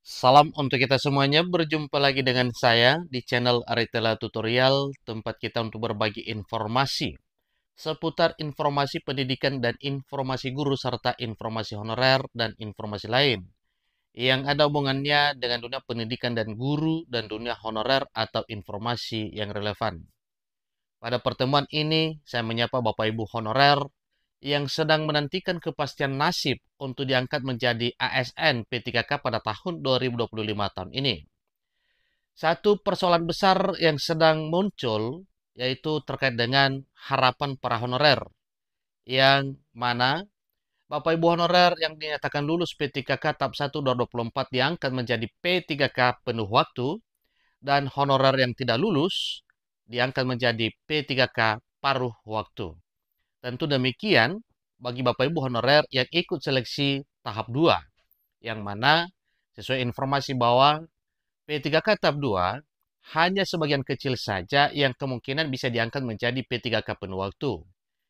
Salam untuk kita semuanya, berjumpa lagi dengan saya di channel Aritela Tutorial, tempat kita untuk berbagi informasi seputar informasi pendidikan dan informasi guru serta informasi honorer dan informasi lain yang ada hubungannya dengan dunia pendidikan dan guru dan dunia honorer atau informasi yang relevan. Pada pertemuan ini, saya menyapa Bapak Ibu honorer yang sedang menantikan kepastian nasib untuk diangkat menjadi ASN P3K pada tahun 2025 tahun ini. Satu persoalan besar yang sedang muncul yaitu terkait dengan harapan para honorer yang mana Bapak Ibu honorer yang dinyatakan lulus P3K tahap 1 2024 diangkat menjadi P3K penuh waktu dan honorer yang tidak lulus diangkat menjadi P3K paruh waktu. Tentu demikian bagi Bapak Ibu honorer yang ikut seleksi tahap 2 yang mana sesuai informasi bahwa P3K tahap 2 hanya sebagian kecil saja yang kemungkinan bisa diangkat menjadi P3K penuh waktu.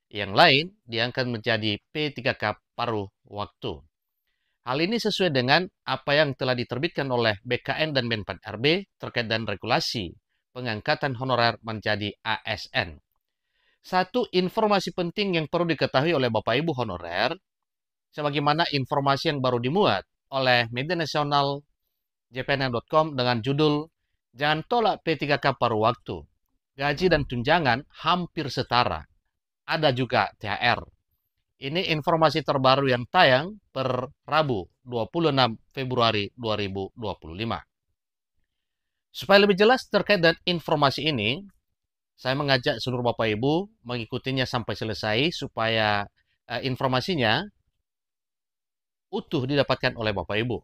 Yang lain diangkat menjadi P3K paruh waktu. Hal ini sesuai dengan apa yang telah diterbitkan oleh BKN dan Men-PAN-RB terkait dengan regulasi pengangkatan honorer menjadi ASN. Satu informasi penting yang perlu diketahui oleh Bapak Ibu honorer, sebagaimana informasi yang baru dimuat oleh media nasional jpnn.com dengan judul "Jangan tolak P3K paruh waktu. Gaji dan tunjangan hampir setara. Ada juga THR." Ini informasi terbaru yang tayang per Rabu 26 Februari 2025. Supaya lebih jelas terkait dengan informasi ini, saya mengajak seluruh Bapak Ibu mengikutinya sampai selesai supaya informasinya utuh didapatkan oleh Bapak Ibu.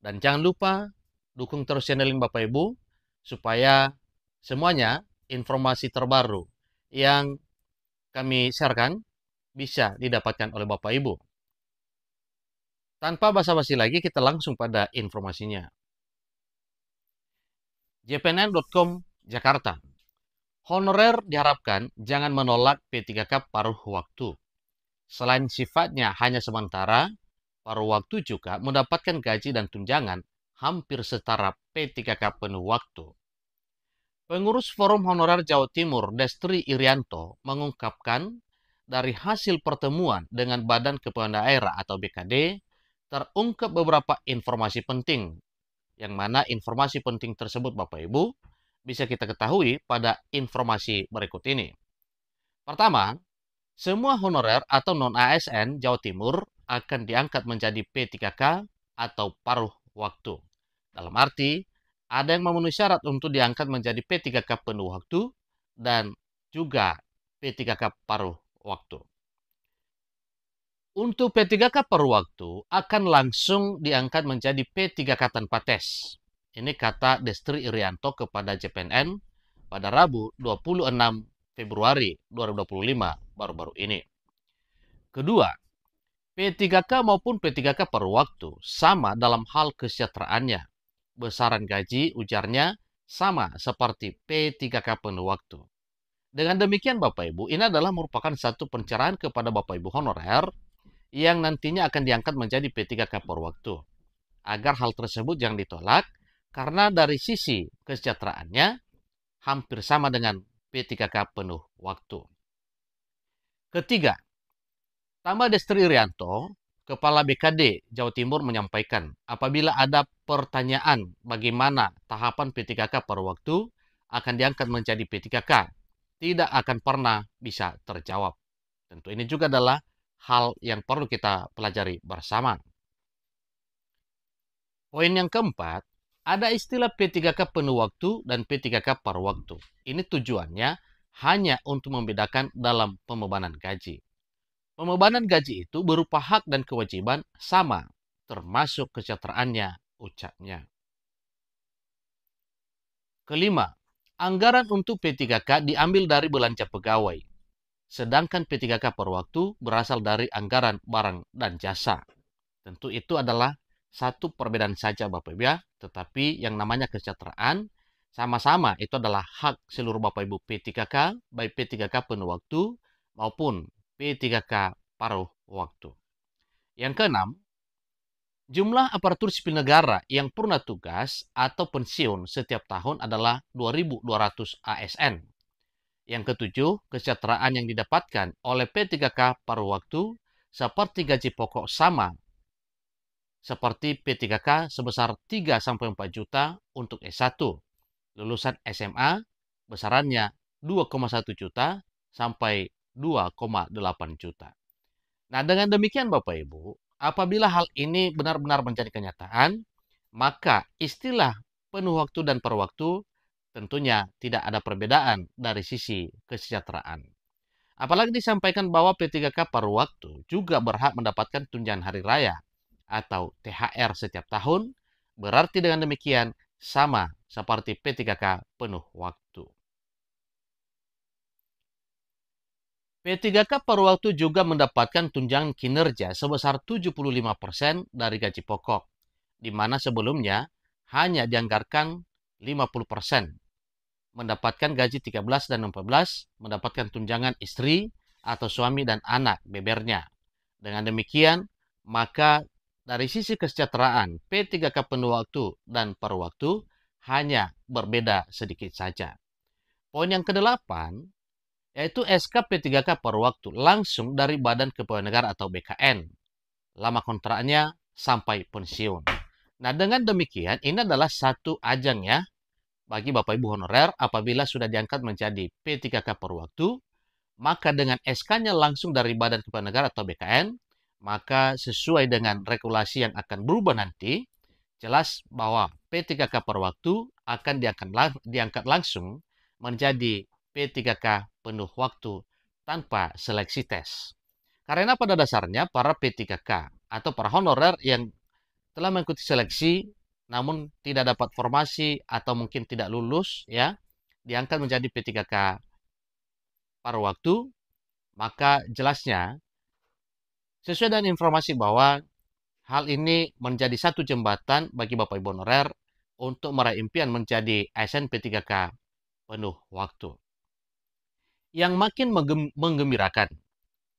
Dan jangan lupa dukung terus channel ini Bapak Ibu supaya semuanya informasi terbaru yang kami sharekan bisa didapatkan oleh Bapak Ibu. Tanpa basa-basi lagi kita langsung pada informasinya. jpnn.com Jakarta. Honorer diharapkan jangan menolak P3K paruh waktu. Selain sifatnya hanya sementara, paruh waktu juga mendapatkan gaji dan tunjangan hampir setara P3K penuh waktu. Pengurus Forum Honorer Jawa Timur, Destri Irianto, mengungkapkan dari hasil pertemuan dengan Badan Kepegawaian Daerah atau BKD, terungkap beberapa informasi penting, yang mana informasi penting tersebut Bapak Ibu bisa kita ketahui pada informasi berikut ini. Pertama, semua honorer atau non-ASN Jawa Timur akan diangkat menjadi P3K atau paruh waktu. Dalam arti, ada yang memenuhi syarat untuk diangkat menjadi P3K penuh waktu dan juga P3K paruh waktu. Untuk P3K paruh waktu akan langsung diangkat menjadi P3K tanpa tes. Ini kata Destri Irianto kepada JPNN pada Rabu 26 Februari 2025 baru-baru ini. Kedua, P3K maupun P3K paruh waktu sama dalam hal kesejahteraannya. Besaran gaji ujarnya sama seperti P3K penuh waktu. Dengan demikian Bapak Ibu, ini adalah merupakan satu pencerahan kepada Bapak Ibu honorer yang nantinya akan diangkat menjadi P3K paruh waktu. Agar hal tersebut jangan ditolak, karena dari sisi kesejahteraannya hampir sama dengan P3K penuh waktu. Ketiga, tambah Destri Irianto, Kepala BKD Jawa Timur menyampaikan, apabila ada pertanyaan bagaimana tahapan P3K paruh waktu akan diangkat menjadi P3K, tidak akan pernah bisa terjawab. Tentu ini juga adalah hal yang perlu kita pelajari bersama. Poin yang keempat, ada istilah P3K penuh waktu dan P3K paruh waktu. Ini tujuannya hanya untuk membedakan dalam pembebanan gaji. Pembebanan gaji itu berupa hak dan kewajiban sama, termasuk kesejahteraannya, ucapnya. Kelima, anggaran untuk P3K diambil dari belanja pegawai, sedangkan P3K paruh waktu berasal dari anggaran barang dan jasa. Tentu itu adalah satu perbedaan saja Bapak Ibu ya, tetapi yang namanya kesejahteraan sama-sama itu adalah hak seluruh Bapak Ibu P3K, baik P3K penuh waktu maupun P3K paruh waktu. Yang keenam, Jumlah aparatur sipil negara yang purna tugas atau pensiun setiap tahun adalah 2.200 ASN. Yang ketujuh, kesejahteraan yang didapatkan oleh P3K paruh waktu seperti gaji pokok sama seperti P3K sebesar 3-4 juta untuk S1. Lulusan SMA besarannya 2,1 juta sampai 2,8 juta. Nah, dengan demikian Bapak Ibu, apabila hal ini benar-benar menjadi kenyataan, maka istilah penuh waktu dan per waktu tentunya tidak ada perbedaan dari sisi kesejahteraan. Apalagi disampaikan bahwa P3K paruh waktu juga berhak mendapatkan tunjangan hari raya atau THR setiap tahun, berarti dengan demikian sama seperti P3K penuh waktu. P3K paruh waktu juga mendapatkan tunjangan kinerja sebesar 75% dari gaji pokok, di mana sebelumnya hanya dianggarkan 50%. Mendapatkan gaji 13 dan 14, mendapatkan tunjangan istri atau suami dan anak bebernya. Dengan demikian, maka dari sisi kesejahteraan, P3K penuh waktu dan paruh waktu hanya berbeda sedikit saja. Poin yang kedelapan, yaitu SK P3K paruh waktu langsung dari Badan Kepegawaian Negara atau BKN. Lama kontraknya sampai pensiun. Nah, dengan demikian, ini adalah satu ajang ya, bagi Bapak Ibu honorer apabila sudah diangkat menjadi P3K paruh waktu, maka dengan SK-nya langsung dari Badan Kepegawaian Negara atau BKN, maka sesuai dengan regulasi yang akan berubah nanti, jelas bahwa P3K paruh waktu akan diangkat langsung menjadi P3K penuh waktu tanpa seleksi tes. Karena pada dasarnya para P3K atau para honorer yang telah mengikuti seleksi namun tidak dapat formasi atau mungkin tidak lulus ya, diangkat menjadi P3K paruh waktu, maka jelasnya sesuai dengan informasi bahwa hal ini menjadi satu jembatan bagi Bapak Ibu honorer untuk meraih impian menjadi ASN P3K penuh waktu. Yang makin menggembirakan,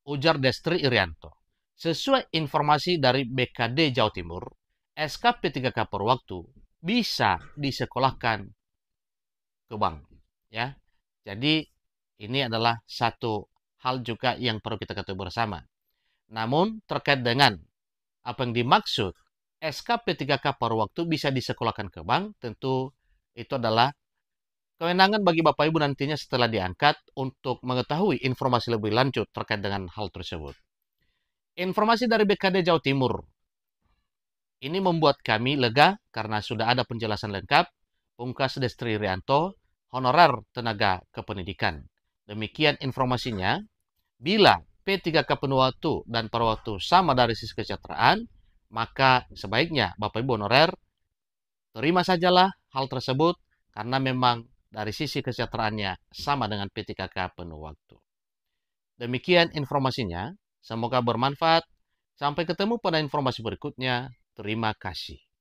ujar Destri Irianto. Sesuai informasi dari BKD Jawa Timur, SK P3K paruh waktu bisa disekolahkan ke bank. Ya, jadi ini adalah satu hal juga yang perlu kita ketahui bersama. Namun terkait dengan apa yang dimaksud SK P3K paruh waktu bisa disekolahkan ke bank, tentu itu adalah kewenangan bagi Bapak Ibu nantinya setelah diangkat untuk mengetahui informasi lebih lanjut terkait dengan hal tersebut. Informasi dari BKD Jawa Timur ini membuat kami lega karena sudah ada penjelasan lengkap. Pungkas Destri Rianto, honorer tenaga kependidikan. Demikian informasinya. Bila P3K penuh waktu dan paruh waktu sama dari sisi kesejahteraan, maka sebaiknya Bapak Ibu honorer terima sajalah hal tersebut karena memang dari sisi kesejahteraannya sama dengan P3K penuh waktu. Demikian informasinya, semoga bermanfaat. Sampai ketemu pada informasi berikutnya. Terima kasih.